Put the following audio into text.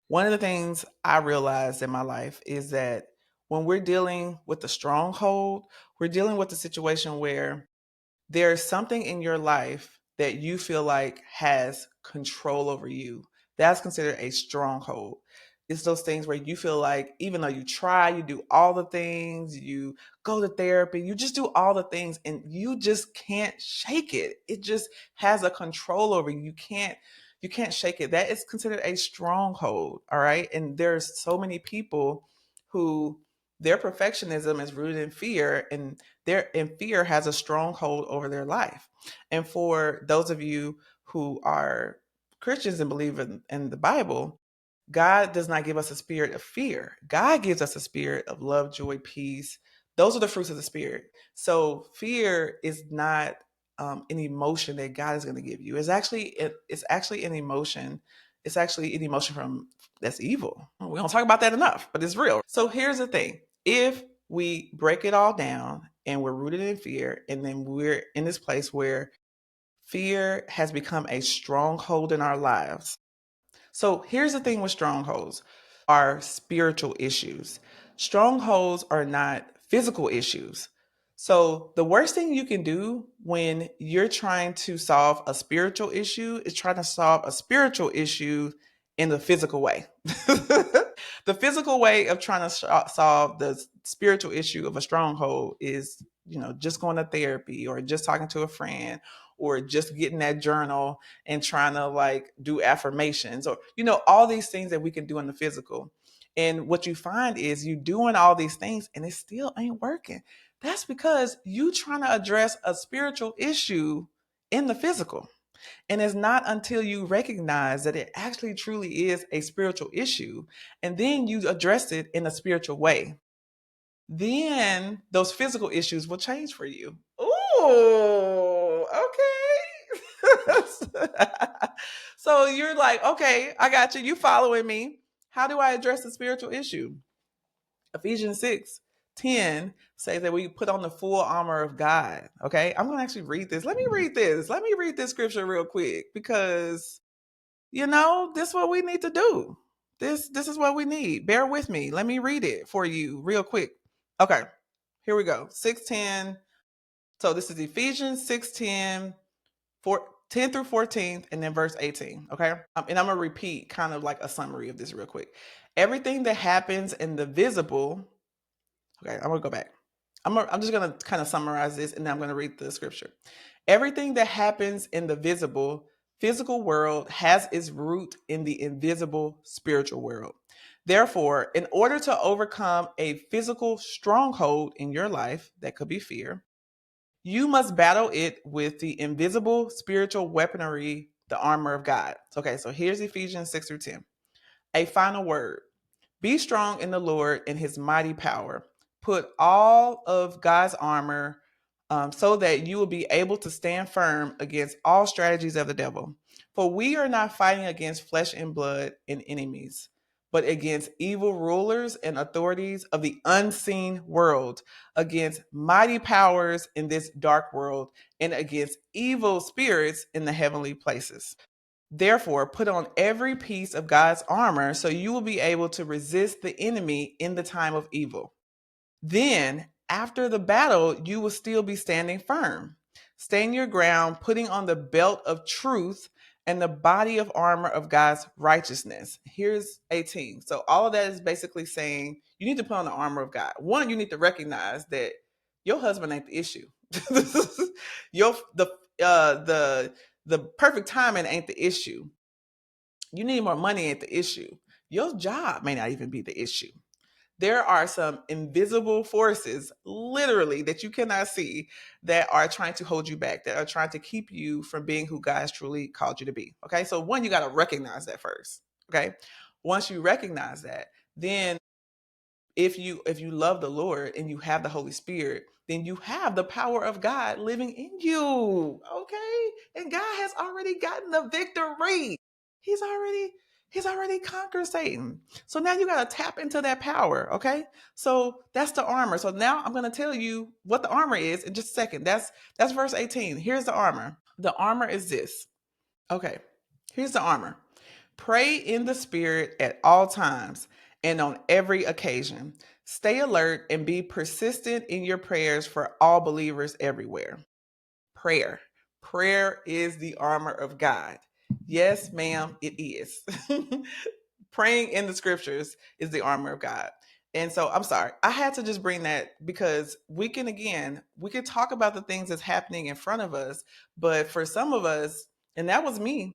One of the things I realized in my life is that when we're dealing with the stronghold, we're dealing with a situation where there's something in your life that you feel like has control over you. That's considered a stronghold. It's those things where you feel like even though you try, you do all the things, you go to therapy, you just do all the things and you just can't shake it. It just has a control over you. You can't shake it. That is considered a stronghold, all right? And there's so many people who their perfectionism is rooted in fear, and fear has a stronghold over their life. And for those of you who are Christians and believe in the Bible, God does not give us a spirit of fear. God gives us a spirit of love, joy, peace. Those are the fruits of the spirit. So fear is not an emotion that God is going to give you. It's actually an emotion. It's actually an emotion from that's evil. We don't talk about that enough, but it's real. So here's the thing: if we break it all down and we're rooted in fear, and then we're in this place where fear has become a stronghold in our lives. So here's the thing with strongholds are spiritual issues. Strongholds are not physical issues. So the worst thing you can do when you're trying to solve a spiritual issue is trying to solve a spiritual issue in the physical way. The physical way of trying to solve the spiritual issue of a stronghold is, just going to therapy or just talking to a friend or just getting that journal and trying to like do affirmations or all these things that we can do in the physical. And what you find is you doing all these things and it still ain't working. That's because you trying to address a spiritual issue in the physical. And it's not until you recognize that it actually truly is a spiritual issue and then you address it in a spiritual way, then those physical issues will change for you. Ooh, okay. So you're like, okay, I got you. You following me. How do I address the spiritual issue? Ephesians 6:10 says that we put on the full armor of God. Okay. I'm going to actually read this. Let me read this. Let me read this scripture real quick because, this is what we need to do. This is what we need. Bear with me. Let me read it for you real quick. Okay. Here we go. 6:10. So this is Ephesians 6:10, 10 through 14, and then verse 18. Okay. And I'm going to repeat kind of like a summary of this real quick. Everything that happens in the visible. Okay. I'm going to go back. I'm just going to kind of summarize this and then I'm going to read the scripture. Everything that happens in the visible physical world has its root in the invisible spiritual world. Therefore, in order to overcome a physical stronghold in your life, that could be fear, you must battle it with the invisible spiritual weaponry, the armor of God. Okay, so here's Ephesians 6 through 10. A final word. Be strong in the Lord and his mighty power. Put all of God's armor so that you will be able to stand firm against all strategies of the devil. For we are not fighting against flesh and blood and enemies, but against evil rulers and authorities of the unseen world, against mighty powers in this dark world, and against evil spirits in the heavenly places. Therefore, put on every piece of God's armor so you will be able to resist the enemy in the time of evil. Then, after the battle, you will still be standing firm. Stand your ground, putting on the belt of truth and the body of armor of God's righteousness. Here's 18. So, all of that is basically saying you need to put on the armor of God. One, you need to recognize that your husband ain't the issue. your the perfect timing ain't the issue. You need more money ain't the issue. Your job may not even be the issue. There are some invisible forces, literally, that you cannot see that are trying to hold you back, that are trying to keep you from being who God has truly called you to be. Okay. So, one, you got to recognize that first. Okay. Once you recognize that, then if you love the Lord and you have the Holy Spirit, then you have the power of God living in you. Okay? And God has already gotten the victory. He's already He's already conquered Satan. So now you got to tap into that power, okay? So that's the armor. So now I'm going to tell you what the armor is in just a second. That's verse 18. Here's the armor. The armor is this. Okay. Here's the armor. Pray in the Spirit at all times and on every occasion. Stay alert and be persistent in your prayers for all believers everywhere. Prayer. Prayer is the armor of God. Yes, ma'am, it is. Praying in the scriptures is the armor of God. And so I'm sorry, I had to just bring that because we can talk about the things that's happening in front of us, but for some of us, and that was me,